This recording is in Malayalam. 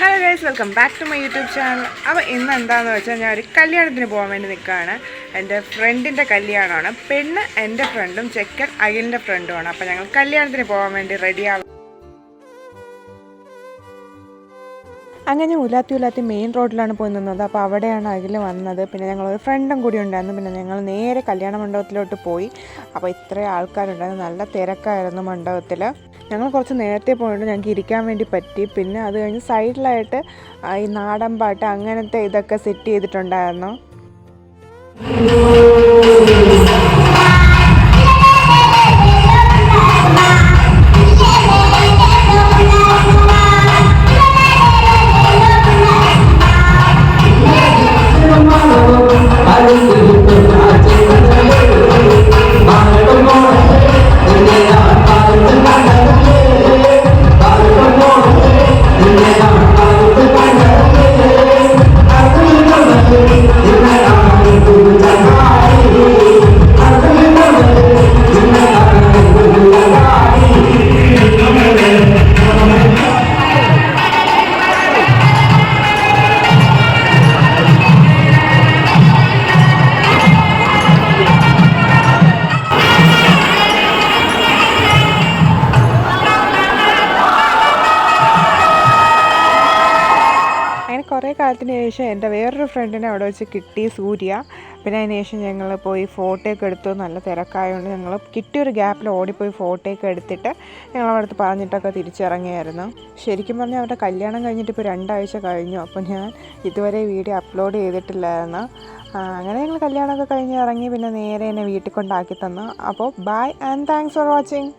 Hello guys, welcome back to my YouTube channel. അപ്പോൾ ഇന്ന് എന്താണെന്ന് വെച്ചാൽ ഞാൻ ഒരു കല്യാണത്തിന് പോകാൻ വേണ്ടി നിൽക്കുകയാണ്. എൻ്റെ ഫ്രണ്ടിൻ്റെ കല്യാണമാണ്. പെണ്ണ് എൻ്റെ ഫ്രണ്ടും ചെക്കൻ അഖിലിൻ്റെ ഫ്രണ്ടുമാണ്. അപ്പോൾ ഞങ്ങൾ കല്യാണത്തിന് പോകാൻ വേണ്ടി റെഡിയാകും. അങ്ങനെ ഉലാത്തി മെയിൻ റോഡിലാണ് പോയി നിന്നത്. അപ്പോൾ അവിടെയാണ് അഖിൽ വന്നത്. പിന്നെ ഞങ്ങളൊരു ഫ്രണ്ടും കൂടി ഉണ്ടായിരുന്നു. പിന്നെ ഞങ്ങൾ നേരെ കല്യാണ മണ്ഡപത്തിലോട്ട് പോയി. അപ്പോൾ ഇത്രയും ആൾക്കാരുണ്ടായിരുന്നു, നല്ല തിരക്കായിരുന്നു മണ്ഡപത്തിൽ. ഞങ്ങൾ കുറച്ച് നേരത്തെ പോയിട്ട് ഞങ്ങൾക്ക് ഇരിക്കാൻ വേണ്ടി പറ്റി. പിന്നെ അത് കഴിഞ്ഞ് സൈഡിലായിട്ട് ഈ നാടൻ പാട്ട് അങ്ങനത്തെ ഇതൊക്കെ സെറ്റ് ചെയ്തിട്ടുണ്ടായിരുന്നു. കുറേ കാലത്തിന് ശേഷം എൻ്റെ വേറൊരു ഫ്രണ്ടിനെ അവിടെ വെച്ച് കിട്ടി, സൂര്യ. പിന്നെ അതിന് ശേഷം ഞങ്ങൾ പോയി ഫോട്ടോയൊക്കെ എടുത്തു. നല്ല തിരക്കായതുകൊണ്ട് ഞങ്ങൾ കിട്ടിയൊരു ഗ്യാപ്പിൽ ഓടിപ്പോയി ഫോട്ടോയൊക്കെ എടുത്തിട്ട് ഞങ്ങൾ അവിടെ അടുത്ത് പറഞ്ഞിട്ടൊക്കെ തിരിച്ചിറങ്ങിയായിരുന്നു. ശരിക്കും പറഞ്ഞാൽ അവരുടെ കല്യാണം കഴിഞ്ഞിട്ട് ഇപ്പോൾ 2 ആഴ്ച കഴിഞ്ഞു. അപ്പോൾ ഞാൻ ഇതുവരെ വീഡിയോ അപ്ലോഡ് ചെയ്തിട്ടില്ലായിരുന്നു. അങ്ങനെ ഞങ്ങൾ കല്യാണമൊക്കെ കഴിഞ്ഞ് ഇറങ്ങി. പിന്നെ നേരെ എന്നെ വീട്ടിൽ കൊണ്ടാക്കി തന്നു. അപ്പോൾ bye and thanks for watching.